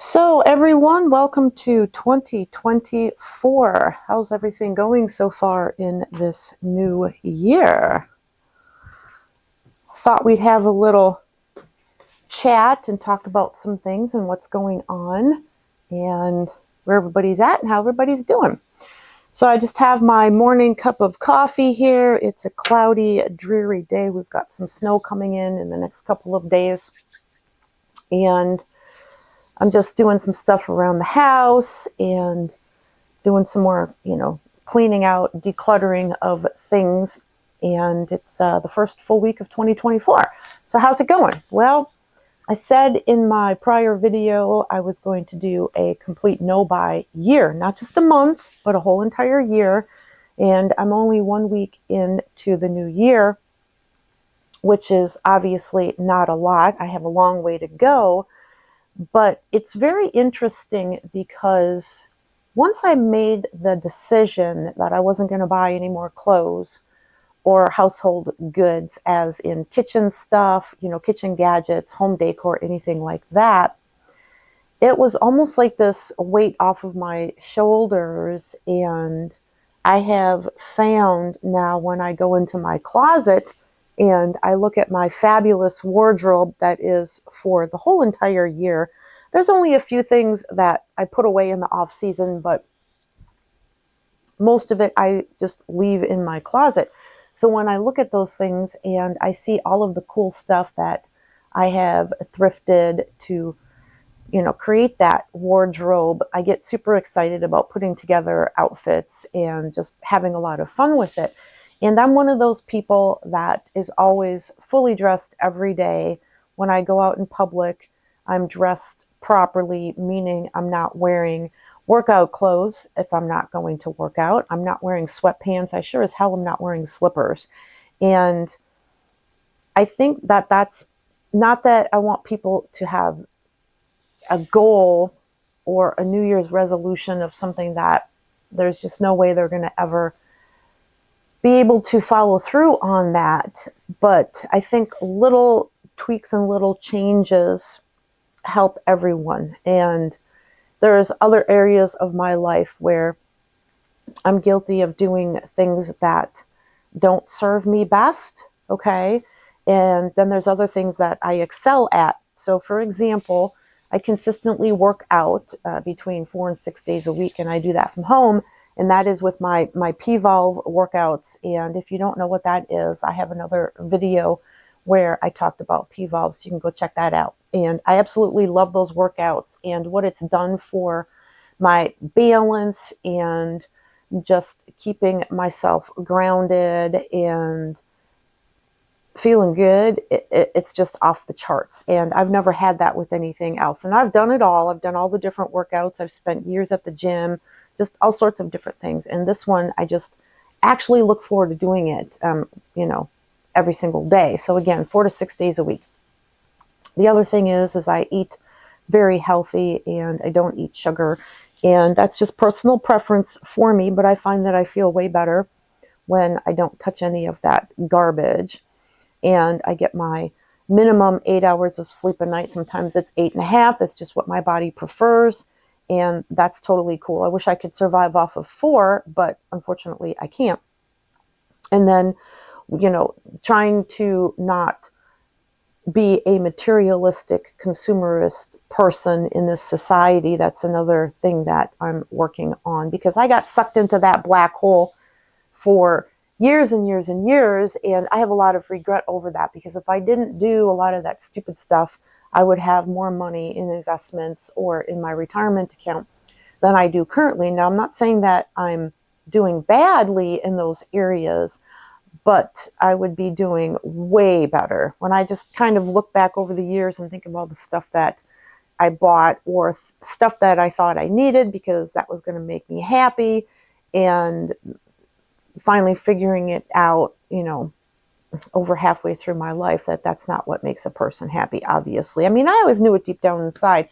So everyone, welcome to 2024. How's everything going so far in this new year? Thought we'd have a little chat and talk about some things and what's going on and where everybody's at and how everybody's doing. So I just have my morning cup of coffee here. It's a cloudy, dreary day. We've got some snow coming in the next couple of days. And I'm just doing some stuff around the house and doing some more, cleaning out, decluttering of things. And it's the first full week of 2024. So how's it going? Well, I said in my prior video, I was going to do a complete no-buy year, not just a month, but a whole entire year. And I'm only 1 week into the new year, which is obviously not a lot. I have a long way to go. But it's very interesting because once I made the decision that I wasn't going to buy any more clothes or household goods, as in kitchen stuff, kitchen gadgets, home decor, anything like that, it was almost like this weight off of my shoulders. And I have found now when I go into my closet and I look at my fabulous wardrobe that is for the whole entire year, there's only a few things that I put away in the off season, but most of it I just leave in my closet. So when I look at those things and I see all of the cool stuff that I have thrifted to, create that wardrobe, I get super excited about putting together outfits and just having a lot of fun with it. And I'm one of those people that is always fully dressed every day. When I go out in public, I'm dressed properly, meaning I'm not wearing workout clothes if I'm not going to work out. I'm not wearing sweatpants. I sure as hell am not wearing slippers. And I think that that's not that I want people to have a goal or a New Year's resolution of something that there's just no way they're going to ever be able to follow through on that. But I think little tweaks and little changes help everyone. And there's other areas of my life where I'm guilty of doing things that don't serve me best, okay? And then there's other things that I excel at. So for example, I consistently work out between 4 and 6 days a week, and I do that from home. And that is with my P-valve workouts. And if you don't know what that is, I have another video where I talked about P-valves. So you can go check that out. And I absolutely love those workouts and what it's done for my balance and just keeping myself grounded and feeling good. It's just off the charts. And I've never had that with anything else. And I've done it all. I've done all the different workouts. I've spent years at the gym, just all sorts of different things. And this one, I just actually look forward to doing it, every single day. So again, 4 to 6 days a week. The other thing is I eat very healthy and I don't eat sugar. And that's just personal preference for me. But I find that I feel way better when I don't touch any of that garbage. And I get my minimum 8 hours of sleep a night. Sometimes it's 8.5. That's just what my body prefers. And that's totally cool. I wish I could survive off of 4, but unfortunately I can't. And then, trying to not be a materialistic consumerist person in this society. That's another thing that I'm working on, because I got sucked into that black hole for years and years and years. And I have a lot of regret over that, because if I didn't do a lot of that stupid stuff, I would have more money in investments or in my retirement account than I do currently. Now, I'm not saying that I'm doing badly in those areas, but I would be doing way better when I just kind of look back over the years and think of all the stuff that I bought or stuff that I thought I needed because that was going to make me happy, and finally figuring it out, over halfway through my life, that that's not what makes a person happy, obviously. I mean, I always knew it deep down inside,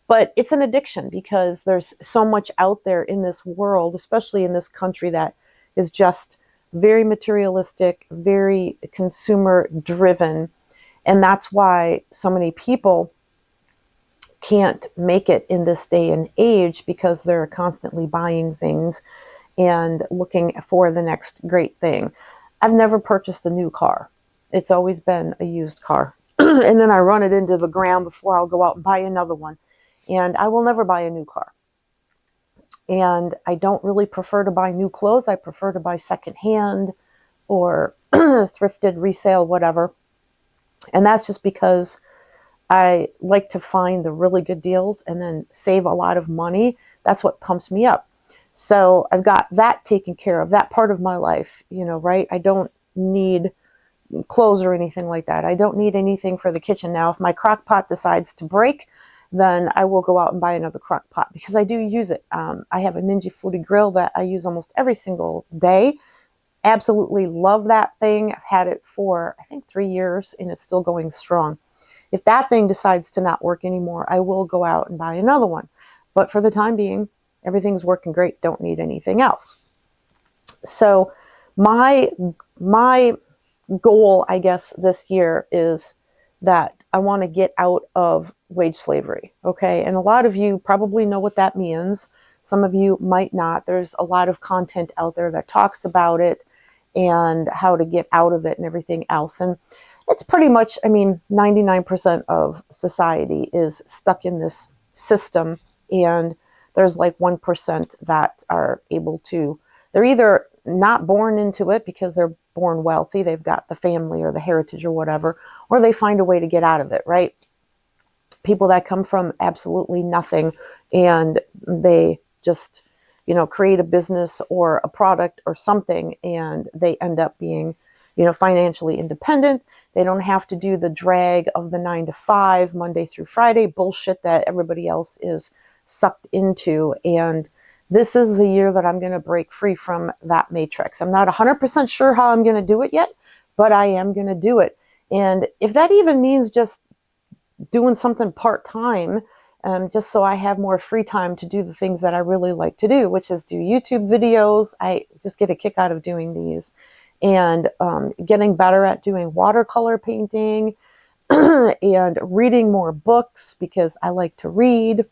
but it's an addiction because there's so much out there in this world, especially in this country, that is just very materialistic, very consumer driven. And that's why so many people can't make it in this day and age because they're constantly buying things and looking for the next great thing. I've never purchased a new car. It's always been a used car. And then I run it into the ground before I'll go out and buy another one. And I will never buy a new car. And I don't really prefer to buy new clothes. I prefer to buy secondhand or thrifted, resale, whatever. And that's just because I like to find the really good deals and then save a lot of money. That's what pumps me up. So I've got that taken care of, that part of my life, right? I don't need clothes or anything like that. I don't need anything for the kitchen. Now, if my crock pot decides to break, then I will go out and buy another crock pot because I do use it. I have a Ninja Foodie grill that I use almost every single day. Absolutely love that thing. I've had it for, I think, 3 years, and it's still going strong. If that thing decides to not work anymore, I will go out and buy another one. But for the time being, everything's working great. Don't need anything else. So my goal, I guess, this year is that I want to get out of wage slavery. Okay. And a lot of you probably know what that means. Some of you might not. There's a lot of content out there that talks about it and how to get out of it and everything else. And it's pretty much, 99% of society is stuck in this system. And there's like 1% that are able to, they're either not born into it because they're born wealthy, they've got the family or the heritage or whatever, or they find a way to get out of it, right? People that come from absolutely nothing and they just, create a business or a product or something, and they end up being, financially independent. They don't have to do the drag of the 9 to 5, Monday through Friday bullshit that everybody else is sucked into. And this is the year that I'm going to break free from that matrix. I'm not 100% sure how I'm going to do it yet, but I am going to do it. And if that even means just doing something part-time, just so I have more free time to do the things that I really like to do, which is do YouTube videos. I just get a kick out of doing these, and getting better at doing watercolor painting and reading more books because I like to read.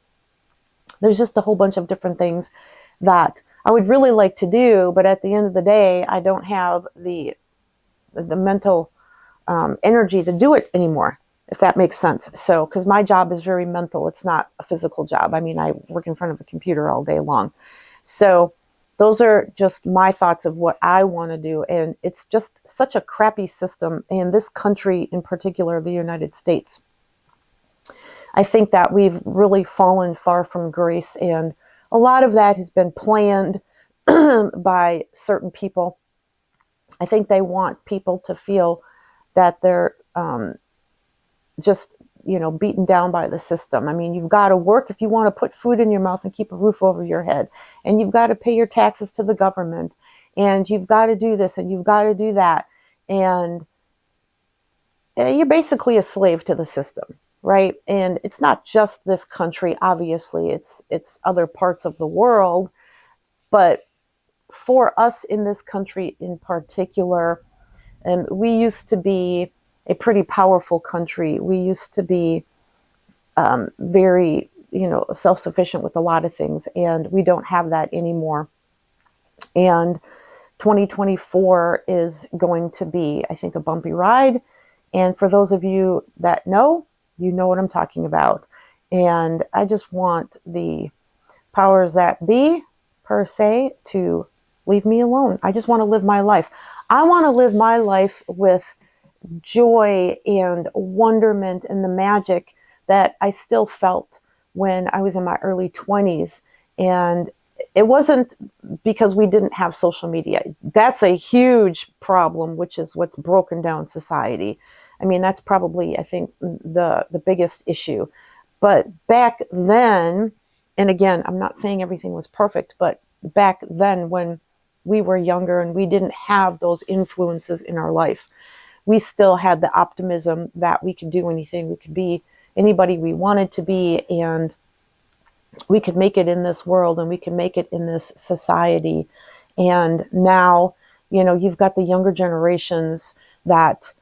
There's just a whole bunch of different things that I would really like to do, but at the end of the day, I don't have the mental energy to do it anymore, if that makes sense. So, because my job is very mental, it's not a physical job. I work in front of a computer all day long. So those are just my thoughts of what I want to do. And it's just such a crappy system. And this country in particular, the United States, I think that we've really fallen far from grace. And a lot of that has been planned by certain people. I think they want people to feel that they're just, beaten down by the system. You've got to work if you want to put food in your mouth and keep a roof over your head. And you've got to pay your taxes to the government. And you've got to do this and you've got to do that. And you're basically a slave to the system, right? And it's not just this country, obviously. It's other parts of the world. But for us in this country in particular, we used to be a pretty powerful country. We used to be very, self-sufficient with a lot of things, and we don't have that anymore. And 2024 is going to be, I think, a bumpy ride. And for those of you that know, you know what I'm talking about. And I just want the powers that be, per se, to leave me alone. I just want to live my life. I want to live my life with joy and wonderment and the magic that I still felt when I was in my early 20s. And it wasn't because we didn't have social media. That's a huge problem, which is what's broken down society. That's probably, I think, the biggest issue. But back then, and again, I'm not saying everything was perfect, but back then when we were younger and we didn't have those influences in our life, we still had the optimism that we could do anything. We could be anybody we wanted to be, and we could make it in this world, and we can make it in this society. And now, you've got the younger generations that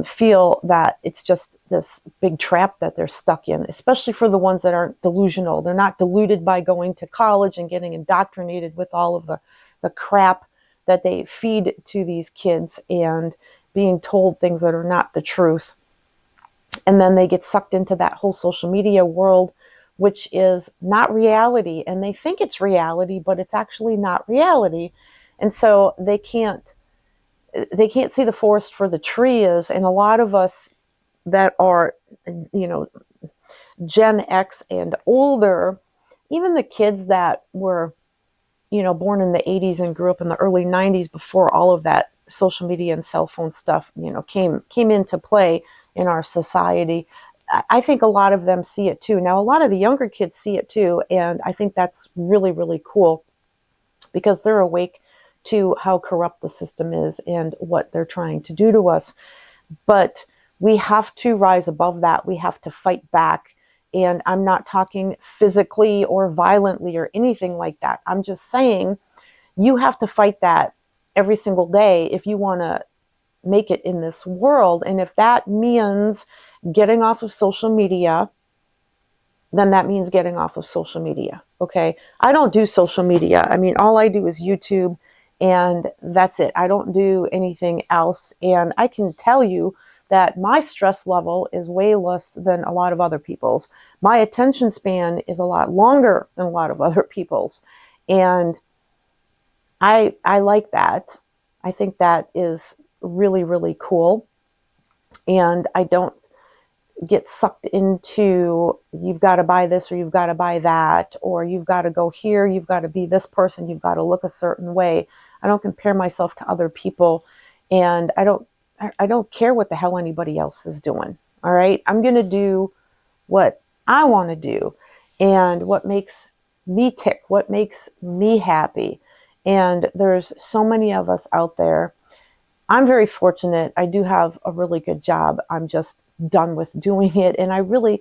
feel that it's just this big trap that they're stuck in, especially for the ones that aren't delusional. They're not deluded by going to college and getting indoctrinated with all of the crap that they feed to these kids and being told things that are not the truth. And then they get sucked into that whole social media world, which is not reality. And they think it's reality, but it's actually not reality. And so they can't see the forest for the trees. And a lot of us that are, Gen X and older, even the kids that were, born in the 80s and grew up in the early 90s before all of that social media and cell phone stuff, came into play in our society. I think a lot of them see it too. Now, a lot of the younger kids see it too, and I think that's really, really cool because they're awake to how corrupt the system is and what they're trying to do to us. But we have to rise above that. We have to fight back. And I'm not talking physically or violently or anything like that. I'm just saying you have to fight that every single day if you want to make it in this world. And if that means getting off of social media, then that means getting off of social media. Okay. I don't do social media. I mean, all I do is YouTube and that's it. I don't do anything else. And I can tell you that my stress level is way less than a lot of other people's. My attention span is a lot longer than a lot of other people's. And I like that. I think that is really, really cool. And I don't get sucked into you've got to buy this or you've got to buy that or you've got to go here, you've got to be this person, you've got to look a certain way. I don't compare myself to other people, and I don't care what the hell anybody else is doing. All right, I'm going to do what I want to do and what makes me tick, what makes me happy. And there's so many of us out there. I'm very fortunate. I do have a really good job. I'm just done with doing it. And you really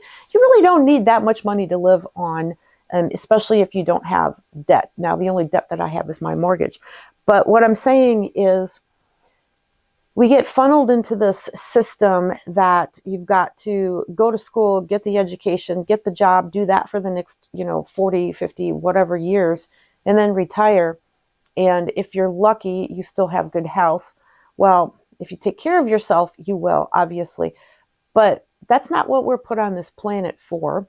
don't need that much money to live on, especially if you don't have debt. Now, the only debt that I have is my mortgage. But what I'm saying is we get funneled into this system that you've got to go to school, get the education, get the job, do that for the next, 40, 50, whatever years, and then retire. And if you're lucky, you still have good health. Well, if you take care of yourself, you will, obviously. But that's not what we're put on this planet for.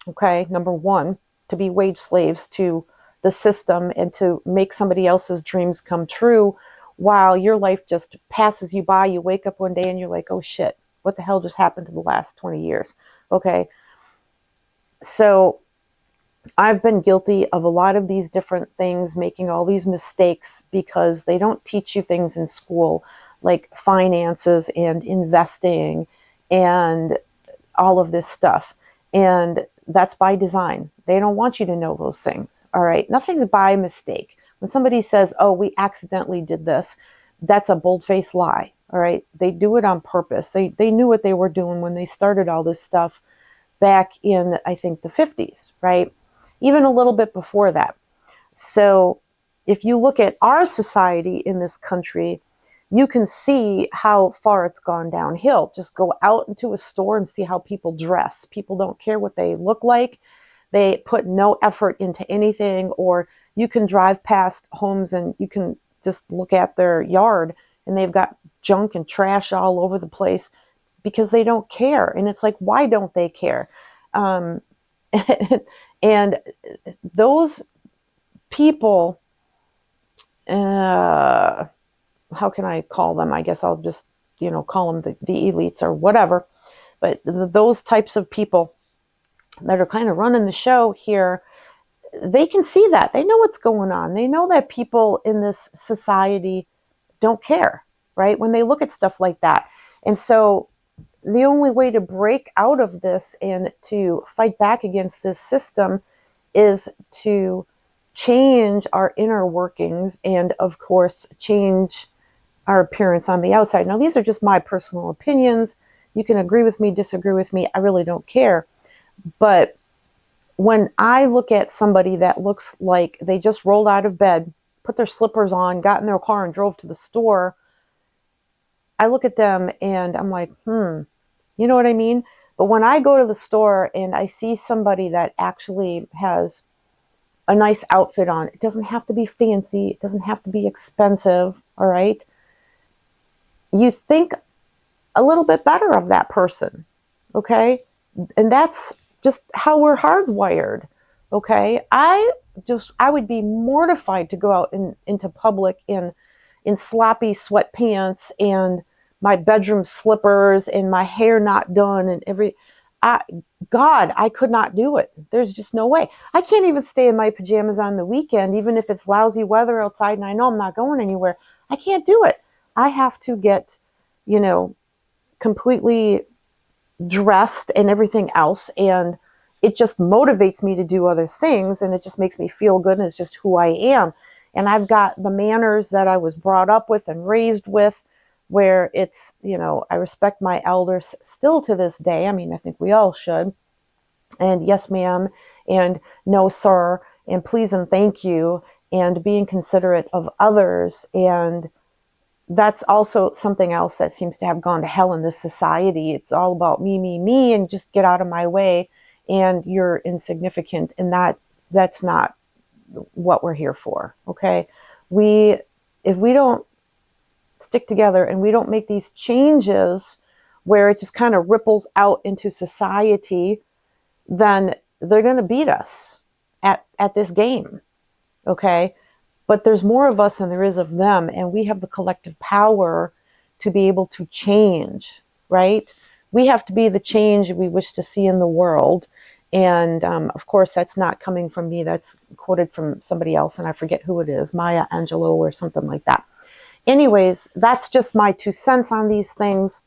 Okay, number one, to be wage slaves to the system and to make somebody else's dreams come true while your life just passes you by. You wake up one day and you're like, oh shit, what the hell just happened to the last 20 years? Okay, so I've been guilty of a lot of these different things, making all these mistakes because they don't teach you things in school like finances and investing and all of this stuff. And that's by design. They don't want you to know those things. All right. Nothing's by mistake. When somebody says, oh, we accidentally did this, that's a bold-faced lie. All right. They do it on purpose. They knew what they were doing when they started all this stuff back in, I think, the 50s, right? Even a little bit before that. So if you look at our society in this country, you can see how far it's gone downhill. Just go out into a store and see how people dress. People don't care what they look like. They put no effort into anything. Or you can drive past homes and you can just look at their yard and they've got junk and trash all over the place because they don't care. And it's like, why don't they care? And those people, how can I call them? I guess I'll just, call them the elites or whatever. But those types of people that are kind of running the show here, they can see that. They know what's going on. They know that people in this society don't care, right? When they look at stuff like that. And so the only way to break out of this and to fight back against this system is to change our inner workings and, of course, change our appearance on the outside. Now, these are just my personal opinions. You can agree with me, disagree with me. I really don't care. But when I look at somebody that looks like they just rolled out of bed, put their slippers on, got in their car and drove to the store, I look at them and I'm like, you know what I mean? But when I go to the store and I see somebody that actually has a nice outfit on, it doesn't have to be fancy, it doesn't have to be expensive, all right? You think a little bit better of that person, okay? And that's just how we're hardwired, okay? I would be mortified to go out into public in sloppy sweatpants and my bedroom slippers and my hair not done and I, God, I could not do it. There's just no way. I can't even stay in my pajamas on the weekend, even if it's lousy weather outside and I know I'm not going anywhere. I can't do it. I have to get, you know, completely dressed and everything else. And it just motivates me to do other things. And it just makes me feel good. And it's just who I am. And I've got the manners that I was brought up with and raised with, where it's, you know, I respect my elders still to this day. I mean, I think we all should. And yes, ma'am, and no, sir, and please and thank you, and being considerate of others. And that's also something else that seems to have gone to hell in this society. It's all about me, and just get out of my way, and you're insignificant. And that's not what we're here for. Okay. If we don't stick together and we don't make these changes where it just kind of ripples out into society, then they're going to beat us at this game. Okay. But there's more of us than there is of them. And we have the collective power to be able to change, right? We have to be the change we wish to see in the world. And of course, that's not coming from me. That's quoted from somebody else, and I forget who it is, Maya Angelou or something like that. Anyways, that's just my 2 cents on these things.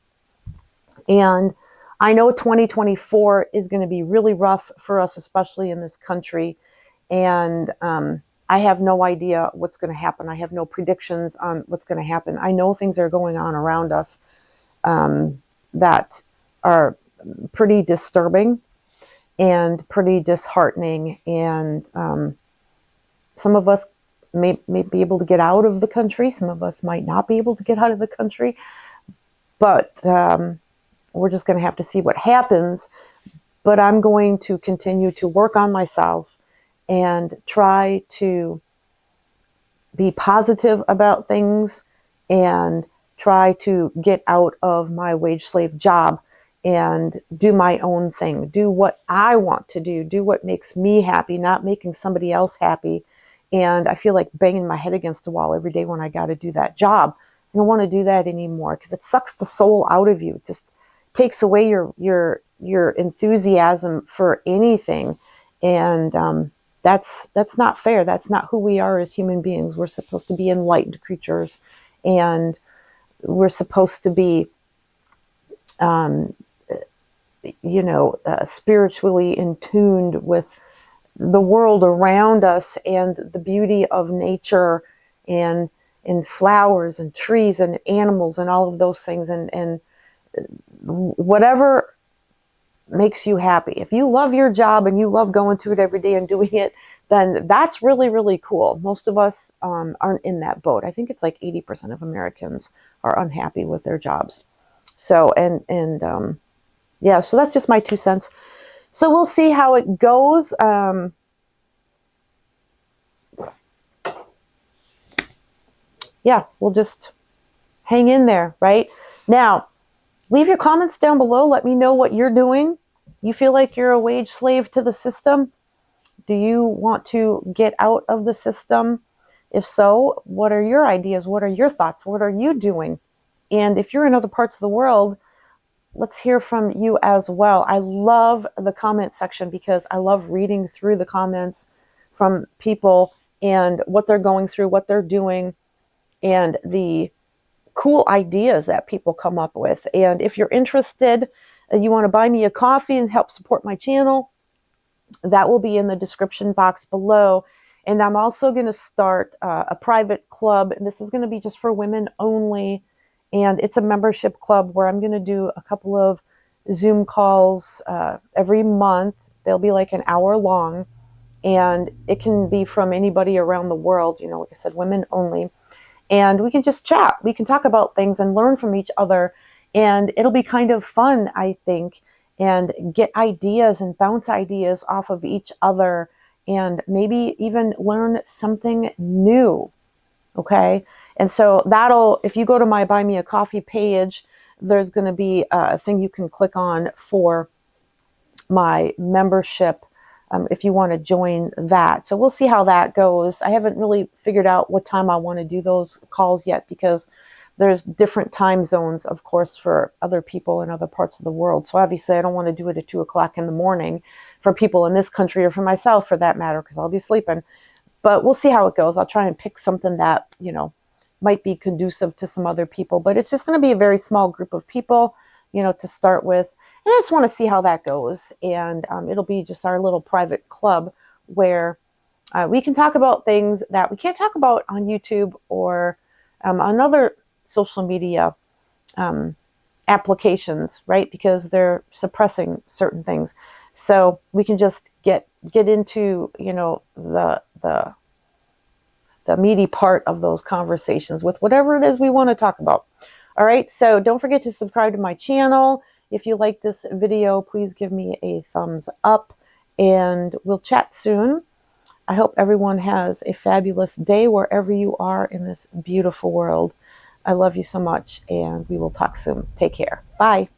And I know 2024 is going to be really rough for us, especially in this country. And I have no idea what's going to happen. I have no predictions on what's going to happen. I know things are going on around us that are pretty disturbing and pretty disheartening. And some of us may be able to get out of the country. Some of us might not be able to get out of the country. But we're just going to have to see what happens. But I'm going to continue to work on myself and try to be positive about things and try to get out of my wage slave job and do my own thing, do what I want to do what makes me happy, not making somebody else happy. And I feel like banging my head against the wall every day when I got to do that job. I don't want to do that anymore because it sucks the soul out of you. It just takes away your enthusiasm for anything. And that's not fair. That's not who we are as human beings. We're supposed to be enlightened creatures, and we're supposed to be spiritually in tuned with the world around us and the beauty of nature and flowers and trees and animals and all of those things, and whatever makes you happy. If you love your job and you love going to it every day and doing it, then that's really, really cool. Most of us aren't in that boat. I think it's like 80% of Americans are unhappy with their jobs. So, yeah, so that's just my 2 cents. So we'll see how it goes. Yeah, we'll just hang in there, right? Now, leave your comments down below. Let me know what you're doing. You feel like you're a wage slave to the system? Do you want to get out of the system? If so, what are your ideas? What are your thoughts? What are you doing? And if you're in other parts of the world, let's hear from you as well. I love the comment section because I love reading through the comments from people and what they're going through, what they're doing, and the cool ideas that people come up with. And if you're interested and you want to buy me a coffee and help support my channel, that will be in the description box below. And I'm also going to start a private club. And this is going to be just for women only. And it's a membership club where I'm going to do a couple of Zoom calls every month. They'll be like an hour long. And it can be from anybody around the world. You know, like I said, women only. and we can just chat. We can talk about things and learn from each other, and it'll be kind of fun, I think, and get ideas and bounce ideas off of each other, and maybe even learn something new. Okay. And so that'll, if you go to my Buy Me a Coffee page, there's going to be a thing you can click on for my membership, if you want to join that. So we'll see how that goes. I haven't really figured out what time I want to do those calls yet, because there's different time zones, of course, for other people in other parts of the world. So obviously I don't want to do it at 2 o'clock in the morning for people in this country, or for myself for that matter, because I'll be sleeping. But we'll see how it goes. I'll try and pick something that, might be conducive to some other people. But it's just going to be a very small group of people, to start with. And I just want to see how that goes. And it'll be just our little private club where we can talk about things that we can't talk about on YouTube or on other social media applications, right? Because they're suppressing certain things. So we can just get into, the meaty part of those conversations with whatever it is we want to talk about. All right, so don't forget to subscribe to my channel. If you like this video, please give me a thumbs up, and we'll chat soon. I hope everyone has a fabulous day wherever you are in this beautiful world. I love you so much, and we will talk soon. Take care. Bye.